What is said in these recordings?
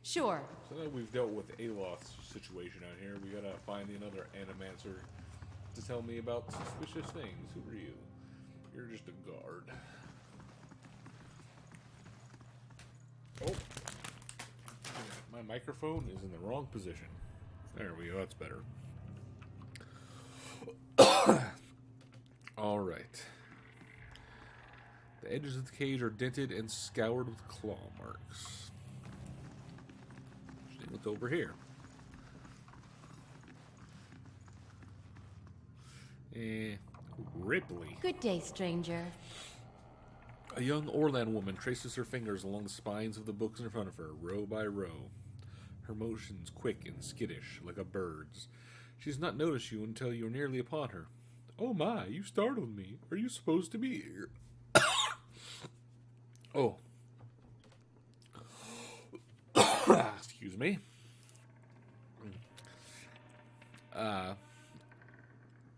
Sure. So now we've dealt with Aloth's situation out here. We gotta find another Animancer to tell me about suspicious things. Who are you? You're just a guard. Oh. My microphone is in the wrong position. There we go, that's better. Alright. The edges of the cage are dented and scoured with claw marks. What's over here? Ripley. Good day, stranger. A young Orlan woman traces her fingers along the spines of the books in front of her, row by row. Her motions quick and skittish, like a bird's. She does not notice you until you are nearly upon her. Oh my, you startled me. Are you supposed to be here? Oh. Excuse me.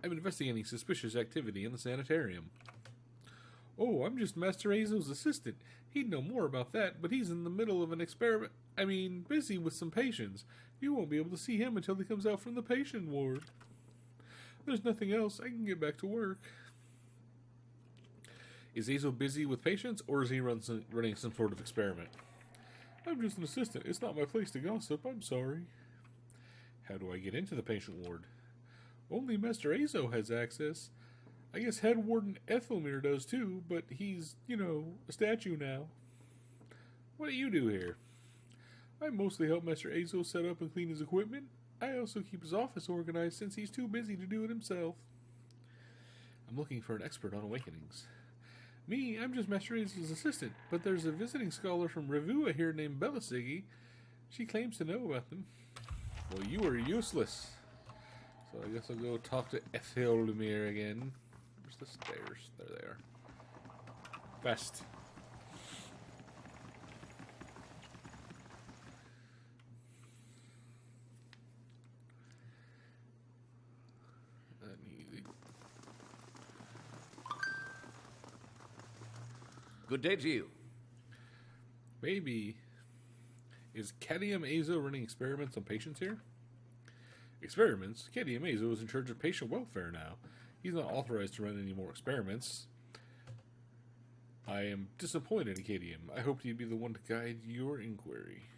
I'm investigating suspicious activity in the sanitarium. Oh, I'm just Master Azo's assistant. He'd know more about that, but he's in the middle of an experiment. Busy with some patients. You won't be able to see him until he comes out from the patient ward. There's nothing else. I can get back to work. Is Azo busy with patients, or is he running some sort of experiment? I'm just an assistant. It's not my place to gossip. I'm sorry. How do I get into the patient ward? Only Master Azo has access. I guess Head Warden Ethelmere does too, but he's, a statue now. What do you do here? I mostly help Master Azo set up and clean his equipment. I also keep his office organized since he's too busy to do it himself. I'm looking for an expert on awakenings. Me, I'm just Master Azo's assistant, but there's a visiting scholar from Revua here named Belisigi. She claims to know about them. Well, you are useless. So I guess I'll go talk to Ethelmere again. Where's the stairs? There they are. Best. Good day to you. Maybe. Is Cadium Azo running experiments on patients here? Experiments? Cadium Azo is in charge of patient welfare now. He's not authorized to run any more experiments. I am disappointed in Cadium. I hoped he'd be the one to guide your inquiry.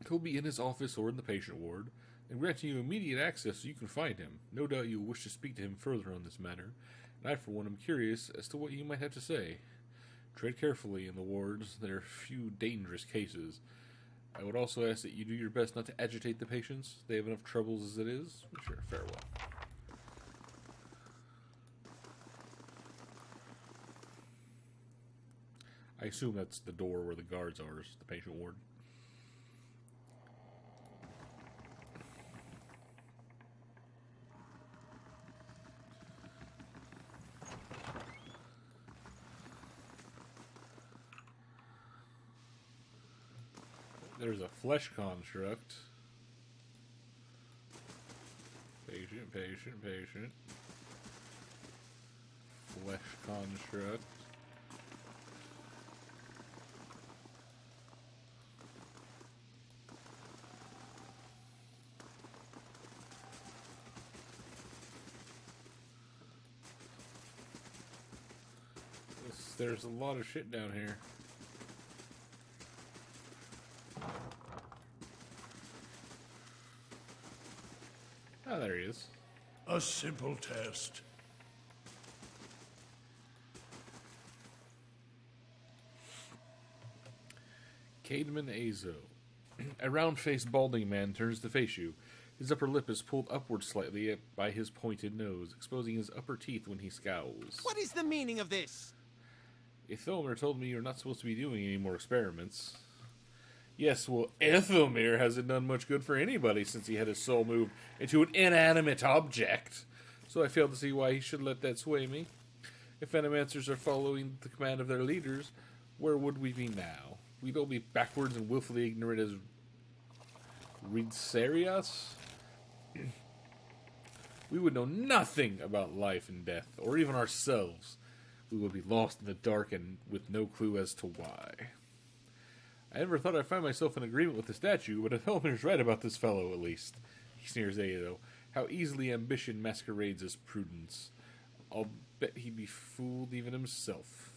He'll be in his office or in the patient ward, and granting you immediate access so you can find him. No doubt you'll wish to speak to him further on this matter, and I, for one, am curious as to what you might have to say. Tread carefully in the wards. There are few dangerous cases. I would also ask that you do your best not to agitate the patients. They have enough troubles as it is. Sure, farewell. I assume that's the door where the guards are, is the patient ward. There's a flesh construct. Patient. Flesh construct. There's a lot of shit down here. Oh, there he is. A simple test. Caedmon Azo. A round-faced, balding man turns to face you. His upper lip is pulled upward slightly by his pointed nose, exposing his upper teeth when he scowls. What is the meaning of this? Ethelmere told me you're not supposed to be doing any more experiments. Yes, well, Ethelmere hasn't done much good for anybody since he had his soul moved into an inanimate object. So I fail to see why he should let that sway me. If Animancers are following the command of their leaders, where would we be now? We'd all be backwards and willfully ignorant as Ridsarias? We would know nothing about life and death, or even ourselves. We would be lost in the dark and with no clue as to why. I never thought I'd find myself in agreement with the statue, but Felmir's right about this fellow, at least. He sneers Azo. How easily ambition masquerades as prudence. I'll bet he'd be fooled even himself.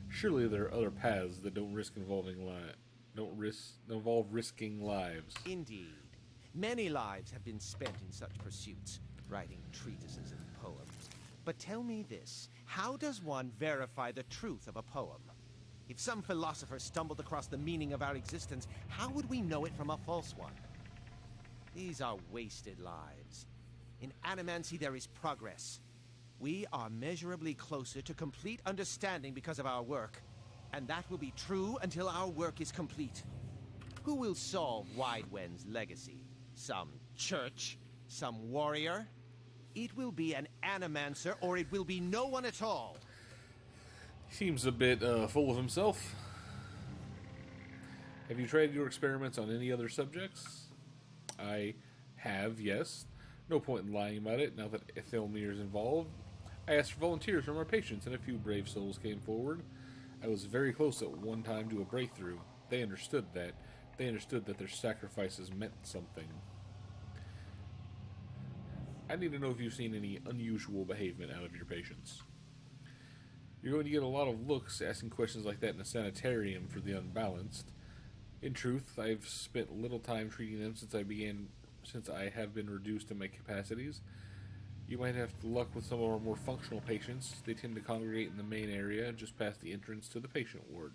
Surely there are other paths that don't involve risking lives. Indeed. Many lives have been spent in such pursuits, writing treatises and poems. But tell me this, how does one verify the truth of a poem? If some philosopher stumbled across the meaning of our existence, how would we know it from a false one? These are wasted lives. In Animancy there is progress. We are measurably closer to complete understanding because of our work. And that will be true until our work is complete. Who will solve Widewen's legacy? Some church? Some warrior? It will be an Animancer, or it will be no one at all. Seems a bit full of himself. Have you tried your experiments on any other subjects? I have, yes. No point in lying about it now that Felmir's involved. I asked for volunteers from our patients, and a few brave souls came forward. I was very close at one time to a breakthrough. They understood that. They understood that their sacrifices meant something. I need to know if you've seen any unusual behavior out of your patients. You're going to get a lot of looks asking questions like that in a sanitarium for the unbalanced. In truth, I've spent little time treating them since I have been reduced in my capacities. You might have luck with some of our more functional patients. They tend to congregate in the main area, just past the entrance to the patient ward.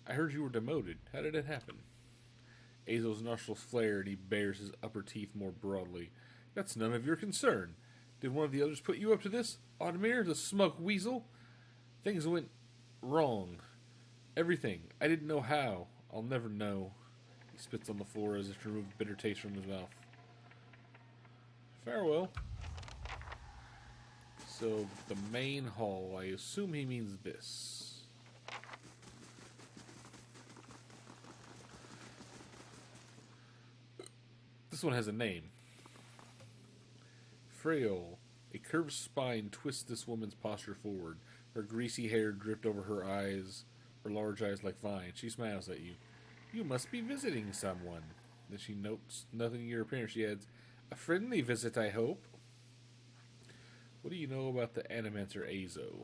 I heard you were demoted. How did it happen? Azo's nostrils flare and he bares his upper teeth more broadly. That's none of your concern. Did one of the others put you up to this? Audemir, the smug weasel? Things went wrong. Everything. I didn't know how. I'll never know. He spits on the floor as if to remove bitter taste from his mouth. Farewell. So, the main hall. I assume he means this. This one has a name. Frail. A curved spine twists this woman's posture forward. Her greasy hair dripped over her eyes, her large eyes like vines. She smiles at you. You must be visiting someone. Then she notes nothing in your appearance. She adds, a friendly visit, I hope. What do you know about the Animancer Azo?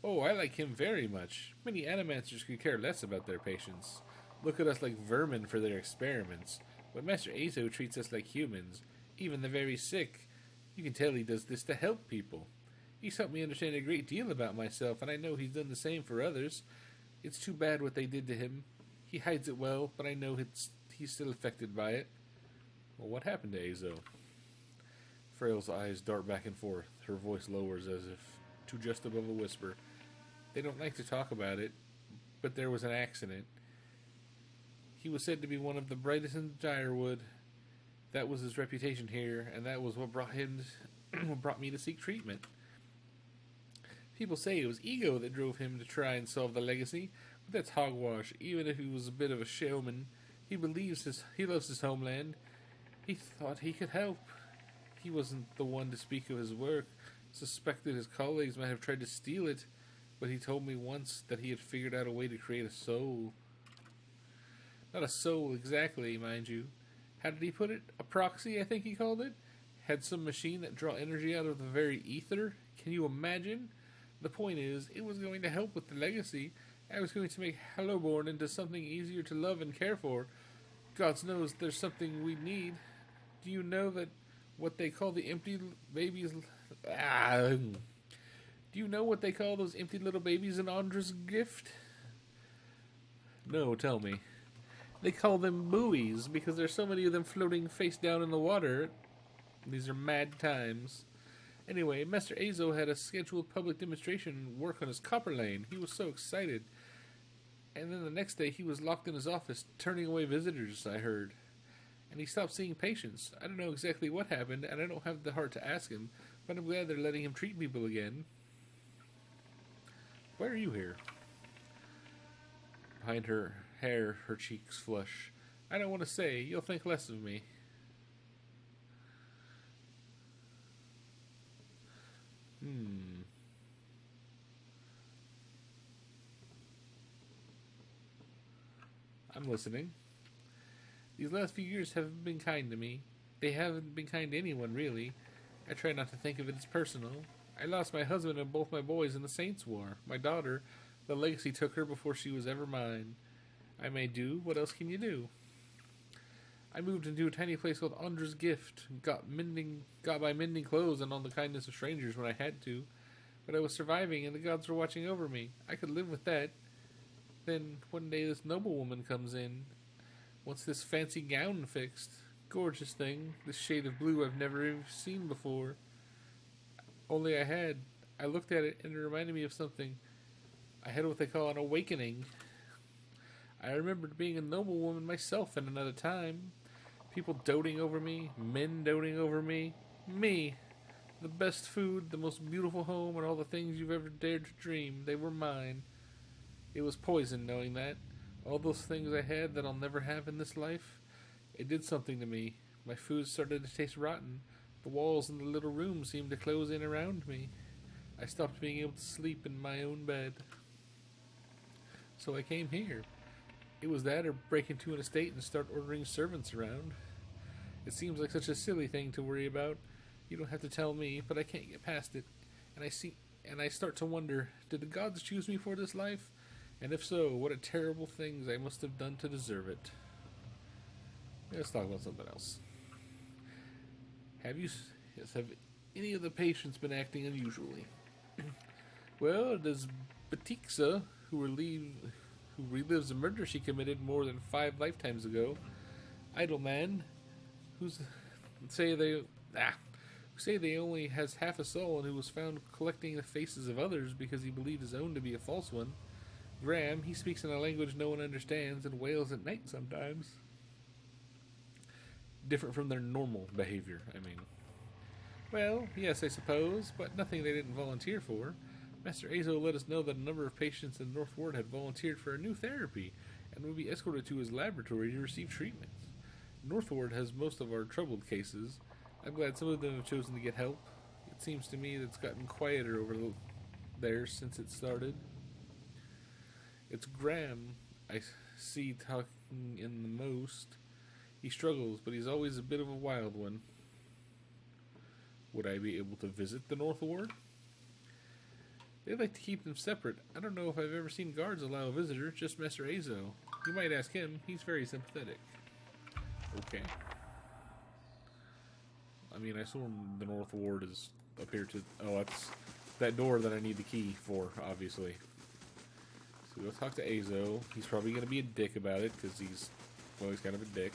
Oh, I like him very much. Many Animancers could care less about their patients. Look at us like vermin for their experiments. But Master Azo treats us like humans, even the very sick. You can tell he does this to help people. He's helped me understand a great deal about myself, and I know he's done the same for others. It's too bad what they did to him. He hides it well, but I know he's still affected by it. Well, what happened to Azo? Frail's eyes dart back and forth. Her voice lowers as if to just above a whisper. They don't like to talk about it, but there was an accident. He was said to be one of the brightest in Gyrewood. That was his reputation here, and that was what brought me to seek treatment. People say it was ego that drove him to try and solve the legacy, but that's hogwash. Even if he was a bit of a showman, he loves his homeland. He thought he could help. He wasn't the one to speak of his work. Suspected his colleagues might have tried to steal it, but he told me once that he had figured out a way to create a soul. Not a soul exactly, mind you. How did he put it? A proxy, I think he called it? Had some machine that draw energy out of the very ether? Can you imagine? The point is, it was going to help with the legacy. I was going to make Hellowborn into something easier to love and care for. God knows there's something we need. Do you know that what they call the empty babies... Do you know what they call those empty little babies in Andra's gift? No, tell me. They call them buoys because there's so many of them floating face down in the water. These are mad times. Anyway, Master Azo had a scheduled public demonstration work on his copper lane. He was so excited. And then the next day he was locked in his office, turning away visitors, I heard. And he stopped seeing patients. I don't know exactly what happened, and I don't have the heart to ask him, but I'm glad they're letting him treat people again. Why are you here? Behind her hair, her cheeks flush. I don't want to say. You'll think less of me. I'm listening. These last few years haven't been kind to me. They haven't been kind to anyone, really. I try not to think of it as personal. I lost my husband and both my boys in the Saints' War. My daughter, the legacy took her before she was ever mine. I may do. What else can you do? I moved into a tiny place called Andra's Gift. Got by mending clothes and on the kindness of strangers when I had to. But I was surviving and the gods were watching over me. I could live with that. Then one day this noblewoman comes in. Wants this fancy gown fixed. Gorgeous thing. This shade of blue I've never even seen before. Only I looked at it and it reminded me of something. I had what they call an awakening. I remembered being a noblewoman myself in another time. People doting over me, men doting over me. Me. The best food, the most beautiful home, and all the things you've ever dared to dream. They were mine. It was poison knowing that. All those things I had that I'll never have in this life. It did something to me. My food started to taste rotten. The walls in the little room seemed to close in around me. I stopped being able to sleep in my own bed. So I came here. It was that or break into an estate and start ordering servants around. It seems like such a silly thing to worry about. You don't have to tell me, but I can't get past it. And I start to wonder, did the gods choose me for this life? And if so, what a terrible things I must have done to deserve it. Let's talk about something else. Have any of the patients been acting unusually? Well, there's Batixa, who relives a murder she committed more than 5 lifetimes ago. Idleman, who say they only has half a soul and who was found collecting the faces of others because he believed his own to be a false one. Graham, he speaks in a language no one understands and wails at night sometimes. Different from their normal behavior, I mean. Well, yes, I suppose, but nothing they didn't volunteer for. Master Azo let us know that a number of patients in North Ward had volunteered for a new therapy and would be escorted to his laboratory to receive treatment. North Ward has most of our troubled cases. I'm glad some of them have chosen to get help. It seems to me that it's gotten quieter over there since it started. It's Graham I see talking in the most. He struggles, but he's always a bit of a wild one. Would I be able to visit the North Ward? They like to keep them separate. I don't know if I've ever seen guards allow a visitor, just Master Azo. You might ask him. He's very sympathetic. Okay. I mean, I assume the North Ward is up here to... Oh, that's that door that I need the key for, obviously. So we'll talk to Azo. He's probably going to be a dick about it, because he's kind of a dick.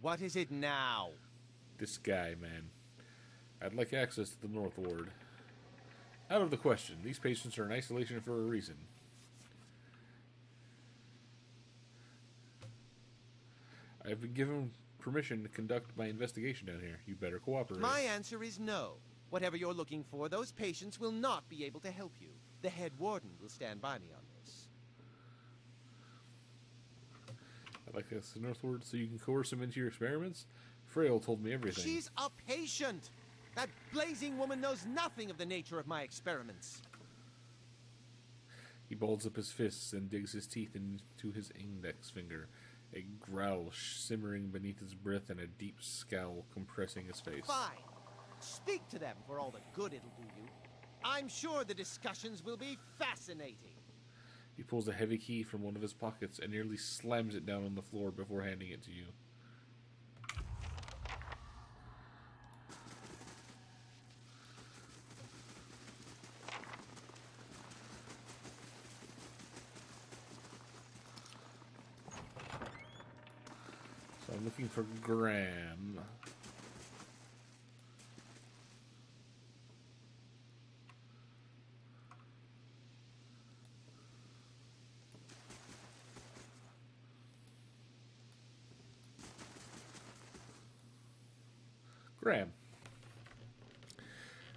What is it now? This guy, man. I'd like access to the North Ward. Out of the question. These patients are in isolation for a reason. I've been given permission to conduct my investigation down here. You better cooperate. My answer is no. Whatever you're looking for, those patients will not be able to help you. The head warden will stand by me on this. I'd like access to the North Ward so you can coerce him into your experiments? Frail told me everything. She's a patient! That blazing woman knows nothing of the nature of my experiments. He balls up his fists and digs his teeth into his index finger, a growl simmering beneath his breath and a deep scowl compressing his face. Fine. Speak to them for all the good it'll do you. I'm sure the discussions will be fascinating. He pulls a heavy key from one of his pockets and nearly slams it down on the floor before handing it to you. So I'm looking for Graham. Graham.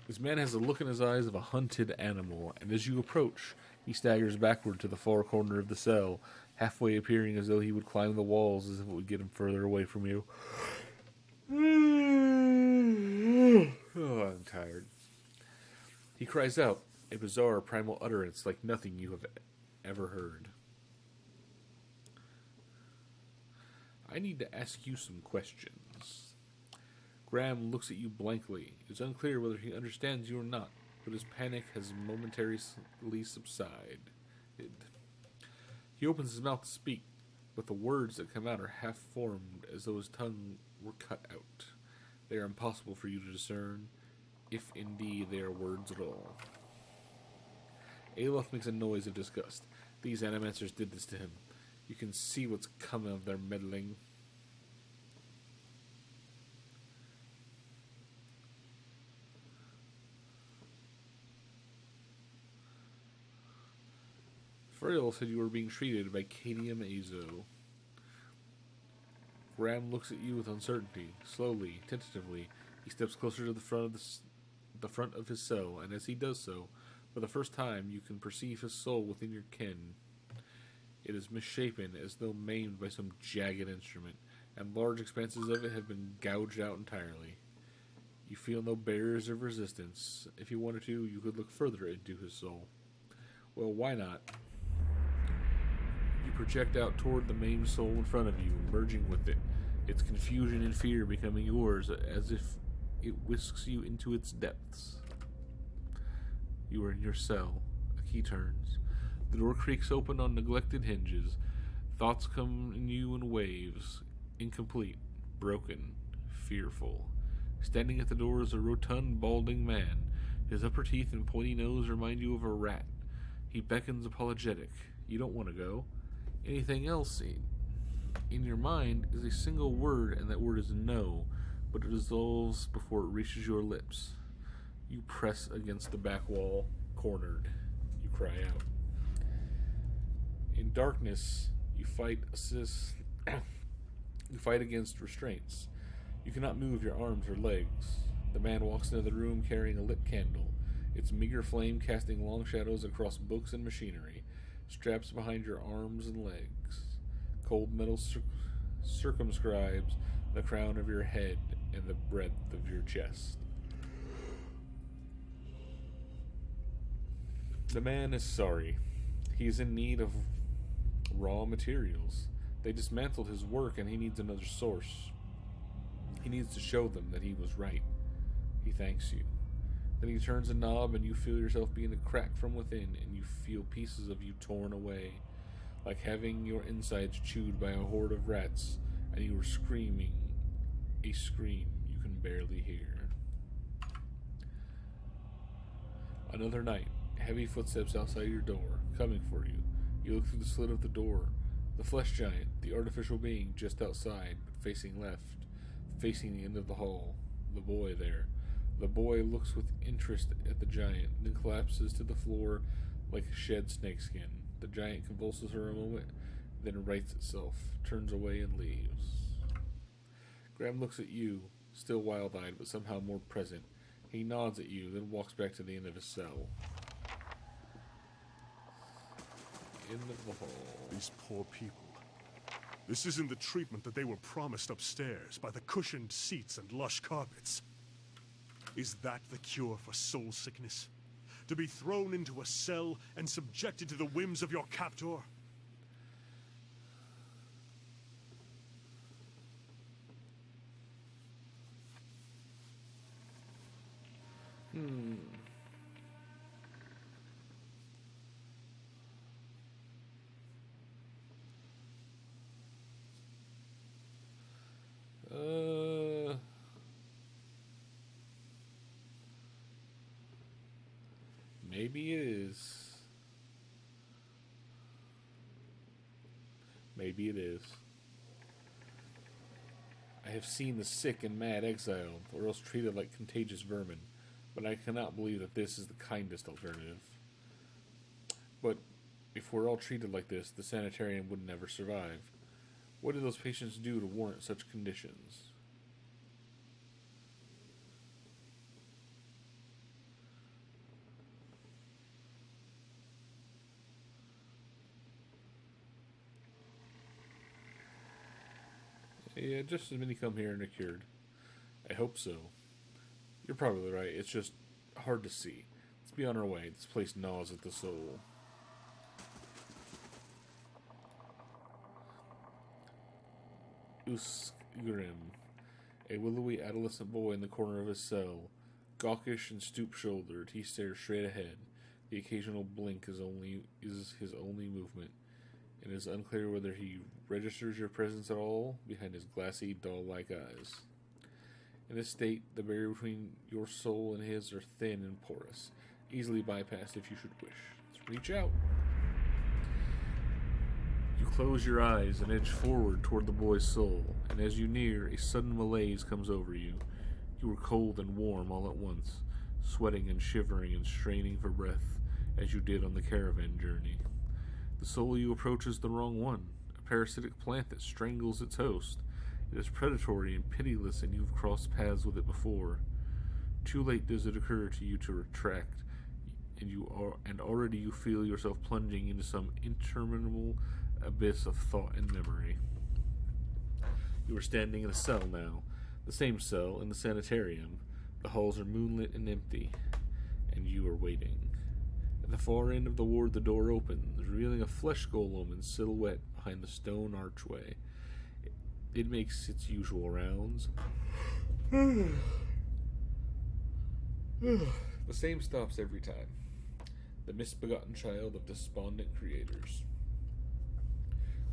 This man has the look in his eyes of a hunted animal, and as you approach, he staggers backward to the far corner of the cell, halfway appearing as though he would climb the walls as if it would get him further away from you. Oh, I'm tired. He cries out, a bizarre primal utterance like nothing you have ever heard. I need to ask you some questions. Graham looks at you blankly. It's unclear whether he understands you or not, but his panic has momentarily subsided. He opens his mouth to speak, but the words that come out are half-formed, as though his tongue were cut out. They are impossible for you to discern, if indeed they are words at all. Aloth makes a noise of disgust. These animancers did this to him. You can see what's coming of their meddling. Frail said you were being treated by Cadium Azo. Graham looks at you with uncertainty. Slowly, tentatively, he steps closer to the front of his cell, and as he does so, for the first time, you can perceive his soul within your ken. It is misshapen, as though maimed by some jagged instrument, and large expanses of it have been gouged out entirely. You feel no barriers of resistance. If you wanted to, you could look further into his soul. Well, why not? You project out toward the maimed soul in front of you, merging with it, its confusion and fear becoming yours, as if it whisks you into its depths. You are in your cell. A key turns. The door creaks open on neglected hinges. Thoughts come in you in waves, incomplete, broken, fearful. Standing at the door is a rotund, balding man. His upper teeth and pointy nose remind you of a rat. He beckons apologetic. You don't want to go. Anything else in your mind is a single word, and that word is no, but it dissolves before it reaches your lips. You press against the back wall, cornered. You cry out. In darkness, you fight against restraints. You cannot move your arms or legs. The man walks into the room carrying a lit candle, its meager flame casting long shadows across books and machinery, straps behind your arms and legs. Cold metal circumscribes the crown of your head and the breadth of your chest. The man is sorry. He is in need of raw materials. They dismantled his work and he needs another source. He needs to show them that he was right. He thanks you. Then he turns a knob and you feel yourself begin to crack from within, and you feel pieces of you torn away, like having your insides chewed by a horde of rats, and you are screaming a scream you can barely hear. Another night. Heavy footsteps outside your door, coming for you. You look through the slit of the door. The flesh giant, the artificial being just outside, but facing left, facing the end of the hall. The boy there. The boy looks with interest at the giant, then collapses to the floor like a shed snakeskin. The giant convulses for a moment, then rights itself, turns away and leaves. Graham looks at you, still wild-eyed, but somehow more present. He nods at you, then walks back to the end of his cell. End of the hall. These poor people. This isn't the treatment that they were promised upstairs by the cushioned seats and lush carpets. Is that the cure for soul sickness? To be thrown into a cell and subjected to the whims of your captor? Maybe it is. Maybe it is. I have seen the sick and mad exiled, or else treated like contagious vermin, but I cannot believe that this is the kindest alternative. But if we're all treated like this, the sanitarium would never survive. What do those patients do to warrant such conditions? Yeah, just as many come here and are cured. I hope so. You're probably right. It's just hard to see. Let's be on our way. This place gnaws at the soul. Usgrim, a willowy adolescent boy in the corner of his cell. Gawkish and stoop-shouldered, he stares straight ahead. The occasional blink is his only movement. It is unclear whether he registers your presence at all behind his glassy, doll-like eyes. In this state, the barrier between your soul and his are thin and porous, easily bypassed if you should wish. Let's reach out. You close your eyes and edge forward toward the boy's soul, and as you near, a sudden malaise comes over you. You are cold and warm all at once, sweating and shivering and straining for breath, as you did on the caravan journey. The soul you approach is the wrong one, a parasitic plant that strangles its host. It is predatory and pitiless, and you've crossed paths with it before. Too late does it occur to you to retract, and already you feel yourself plunging into some interminable abyss of thought and memory. You are standing in a cell now, the same cell in the sanitarium. The halls are moonlit and empty, and you are waiting. At the far end of the ward, the door opens, revealing a flesh golem in silhouette behind the stone archway. It makes its usual rounds. The same stops every time. The misbegotten child of despondent creators.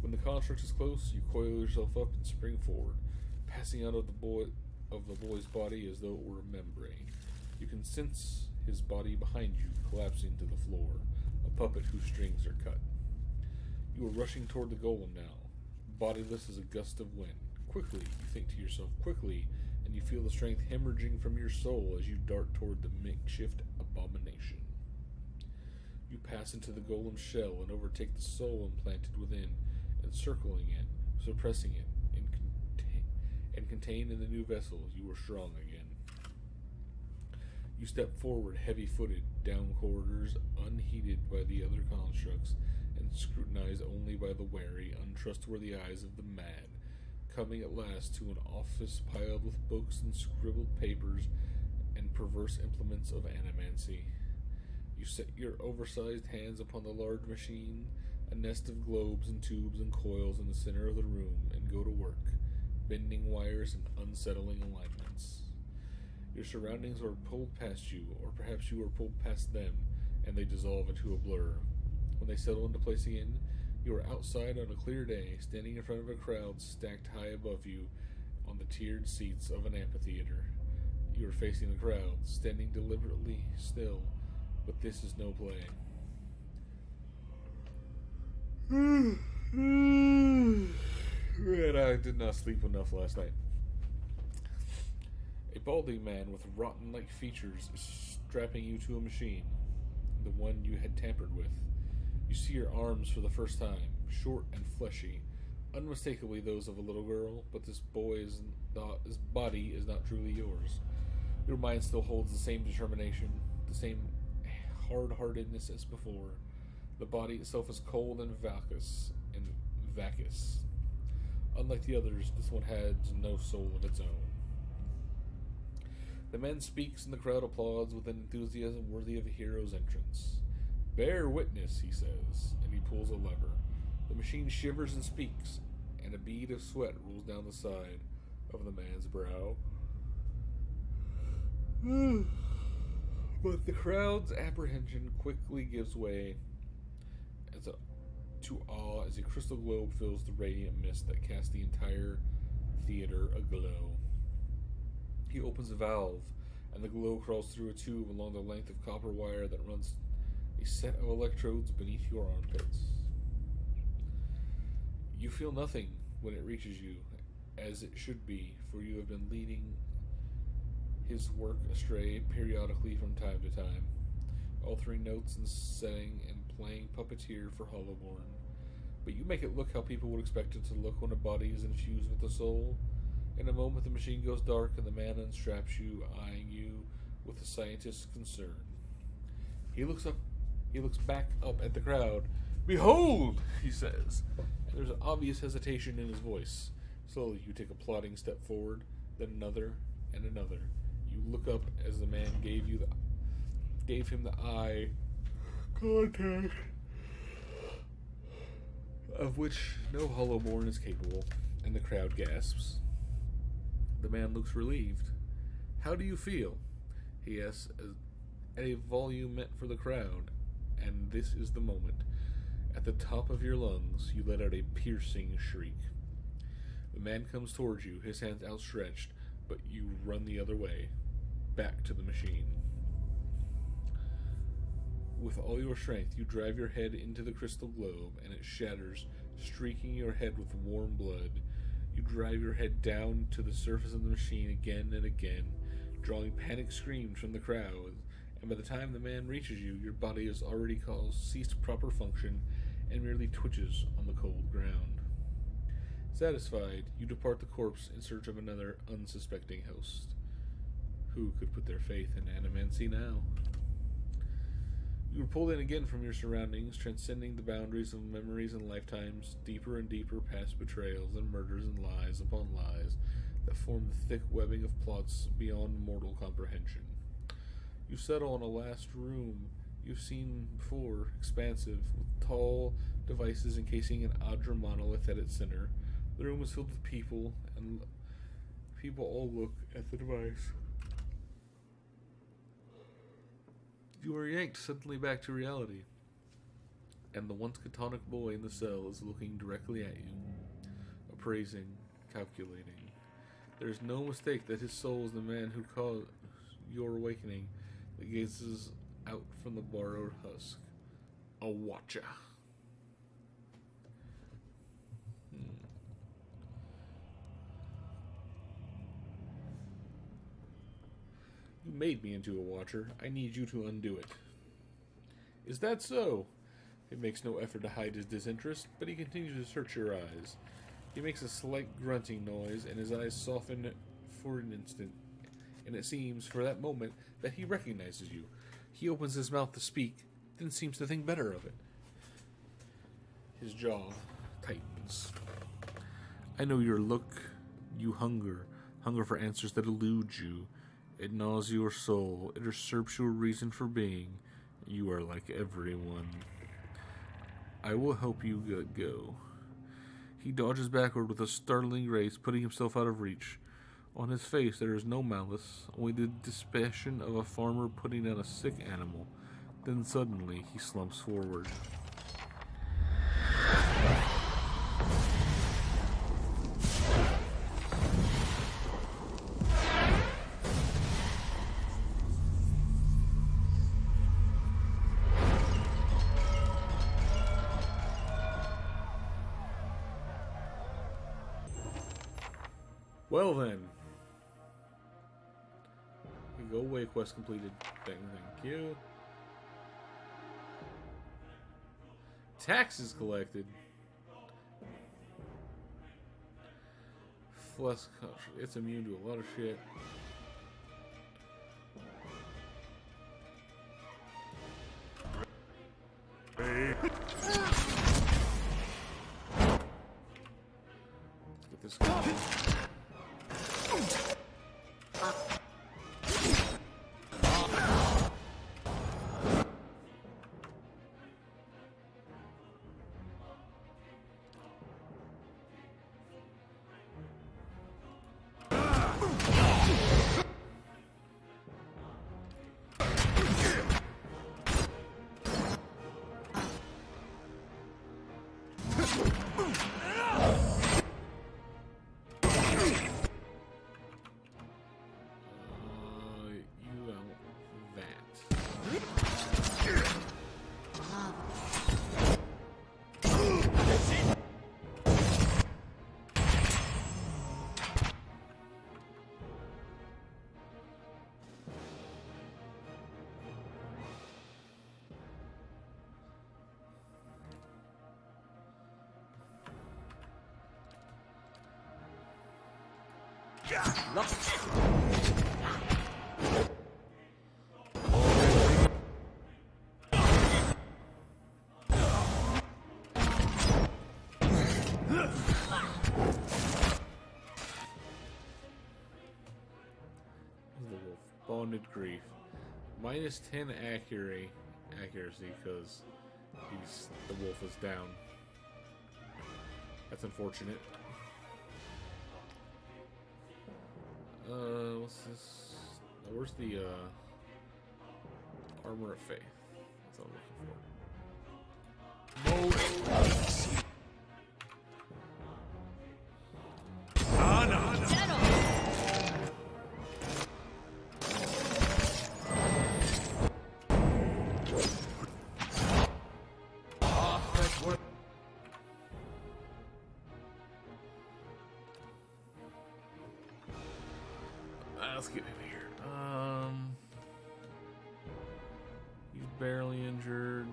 When the construct is close, you coil yourself up and spring forward, passing out of the boy's body as though it were a membrane. You can sense his body behind you, collapsing to the floor, a puppet whose strings are cut. You are rushing toward the golem now, bodiless as a gust of wind. Quickly, you think to yourself, quickly, and you feel the strength hemorrhaging from your soul as you dart toward the makeshift abomination. You pass into the golem's shell and overtake the soul implanted within, encircling it, suppressing it, and contained in the new vessel, you are strong again. You step forward, heavy-footed, down corridors, unheeded by the other constructs, and scrutinized only by the wary, untrustworthy eyes of the mad, coming at last to an office piled with books and scribbled papers and perverse implements of animancy. You set your oversized hands upon the large machine, a nest of globes and tubes and coils in the center of the room, and go to work, bending wires and unsettling alignments. Your surroundings are pulled past you, or perhaps you are pulled past them, and they dissolve into a blur. When they settle into place again, you are outside on a clear day, standing in front of a crowd stacked high above you on the tiered seats of an amphitheater. You are facing the crowd, standing deliberately still, but this is no play. Man, I did not sleep enough last night. A balding man with rotten-like features is strapping you to a machine, the one you had tampered with. You see your arms for the first time, short and fleshy, unmistakably those of a little girl, but this body is not truly yours. Your mind still holds the same determination, the same hard-heartedness as before. The body itself is cold and vacuous. Unlike the others, this one has no soul of its own. The man speaks and the crowd applauds with an enthusiasm worthy of a hero's entrance. "Bear witness," he says, and he pulls a lever. The machine shivers and speaks, and a bead of sweat rolls down the side of the man's brow. But the crowd's apprehension quickly gives way to awe as a crystal globe fills the radiant mist that casts the entire theater aglow. He opens a valve, and the glow crawls through a tube along the length of copper wire that runs a set of electrodes beneath your armpits. You feel nothing when it reaches you, as it should be, for you have been leading his work astray periodically from time to time, altering notes and setting and playing puppeteer for Hollowborn. But you make it look how people would expect it to look when a body is infused with the soul. In a moment the machine goes dark and the man unstraps you, eyeing you with a scientist's concern. He looks back up at the crowd. "Behold!" he says, and there's an obvious hesitation in his voice. Slowly you take a plodding step forward, then another and another. You look up as the man gave him the eye contact of which no Hollowborn is capable. and the crowd gasps. The man looks relieved. How do you feel? He asks at a volume meant for the crowd, and this is the moment. At the top of your lungs, you let out a piercing shriek. The man comes towards you, his hands outstretched, but you run the other way, back to the machine. With all your strength, you drive your head into the crystal globe, and it shatters, streaking your head with warm blood. You drive your head down to the surface of the machine again and again, drawing panic screams from the crowd, and by the time the man reaches you, your body has already ceased proper function and merely twitches on the cold ground. Satisfied, you depart the corpse in search of another unsuspecting host. Who could put their faith in Animancy now? You were pulled in again from your surroundings, transcending the boundaries of memories and lifetimes, deeper and deeper past betrayals and murders and lies upon lies that form the thick webbing of plots beyond mortal comprehension. You settle on a last room you've seen before, expansive, with tall devices encasing an Adra monolith at its center. The room is filled with people, and people all look at the device. You are yanked suddenly back to reality, and the once catonic boy in the cell is looking directly at you, appraising, calculating. There is no mistake that his soul is the man who caused your awakening, that gazes out from the borrowed husk. A watcher. You made me into a watcher. I need you to undo it. Is that so? He makes no effort to hide his disinterest, but he continues to search your eyes. He makes a slight grunting noise, and his eyes soften for an instant, and it seems, for that moment, that he recognizes you. He opens his mouth to speak, then seems to think better of it. His jaw tightens. I know your look. You hunger for answers that elude you. It gnaws your soul. It usurps your reason for being. You are like everyone. I will help you go. He dodges backward with a startling grace, putting himself out of reach. On his face there is no malice, only the dispassion of a farmer putting down a sick animal. Then suddenly he slumps forward. Well then. Go away, quest completed. Thank you. Taxes collected. Flesh country. It's immune to a lot of shit. Let's get this going. Bonded grief. Minus 10 accuracy because the wolf is down. That's unfortunate. What's this? Now, where's the armor of faith? That's what I'm looking for. Let's get in here. He's barely injured,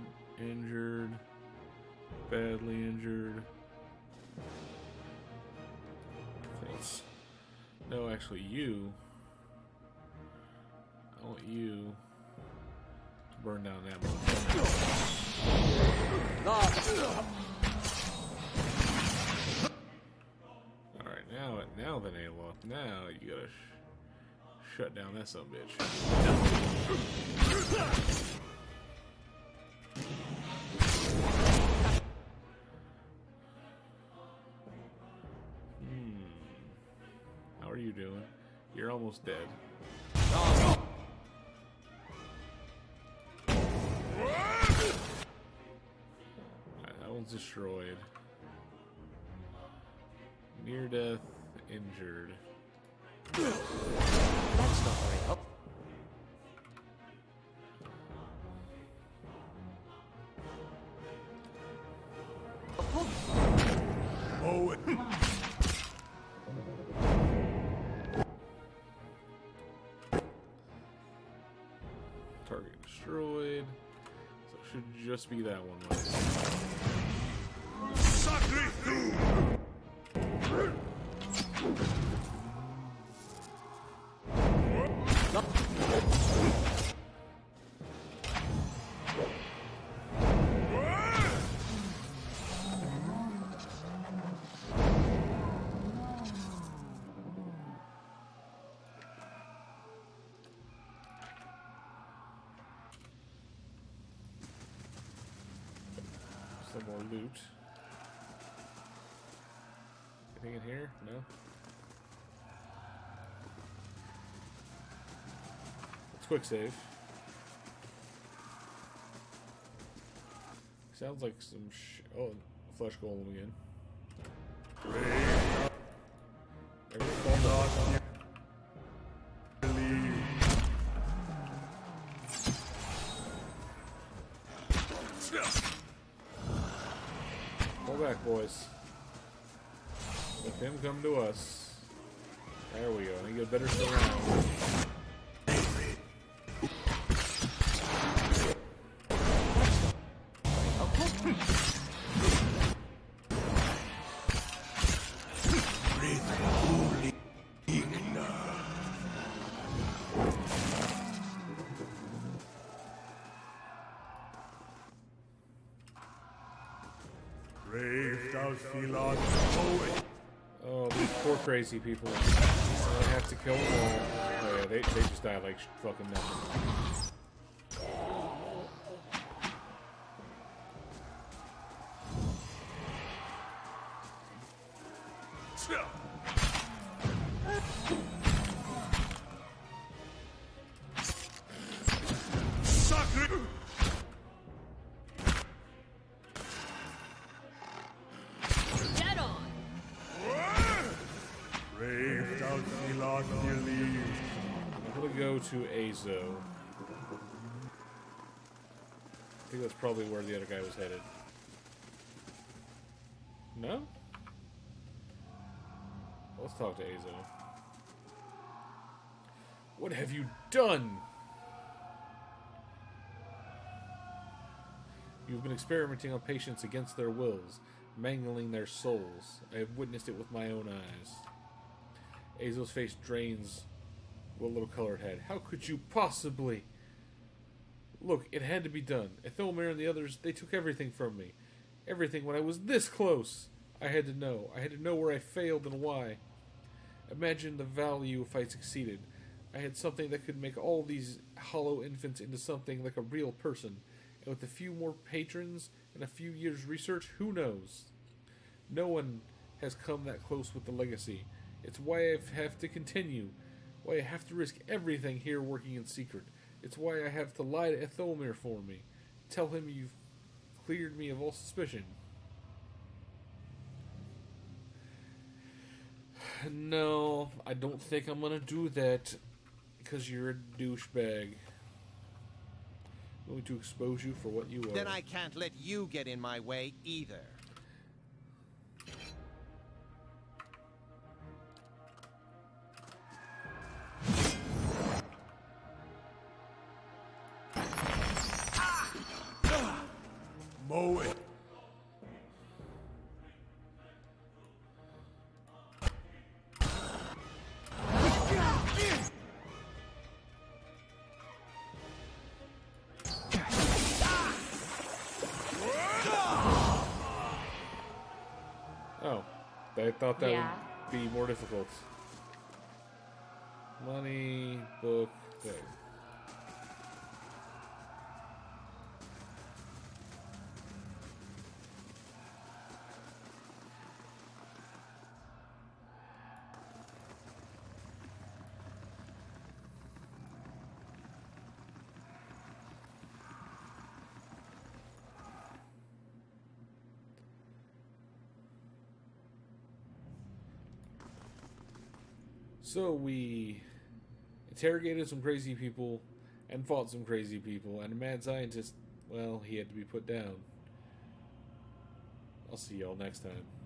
badly injured. Thanks. No, actually, you. I want you to burn down that one. All right, now the nail off. Now you gotta shut down that son of a bitch. How are you doing? You're almost dead. That one's destroyed. Near death, injured. That's not very helpful. Oh, Target destroyed. So it should just be that one left. Sacre tu! Some more loot. Anything in here? No? Let's quick save. Sounds like some oh, flesh golem again. Pull back, boys. Let him come to us. There we go. I get better surround. Oh, these poor crazy people. I have to kill them all. Oh yeah, they just die like fucking nothing. I'm gonna go to Azo. I think that's probably where the other guy was headed. No? Let's talk to Azo. What have you done? You've been experimenting on patients against their wills, mangling their souls. I have witnessed it with my own eyes. Azo's face drains with a little colored head. How could you possibly? Look, it had to be done. Ethelmir and the others, they took everything from me. Everything when I was this close. I had to know. I had to know where I failed and why. Imagine the value if I succeeded. I had something that could make all these hollow infants into something like a real person. And with a few more patrons and a few years' research, who knows? No one has come that close with the legacy. It's why I have to continue. Why I have to risk everything here working in secret. It's why I have to lie to Ethomir for me. Tell him you've cleared me of all suspicion. No, I don't think I'm gonna do that. Because you're a douchebag. I'm going to expose you for what you are. Then I can't let you get in my way either. Mow it. Oh, I thought that Yeah. would be more difficult. Money, book, thing. So we interrogated some crazy people and fought some crazy people, and a mad scientist, well, he had to be put down. I'll see y'all next time.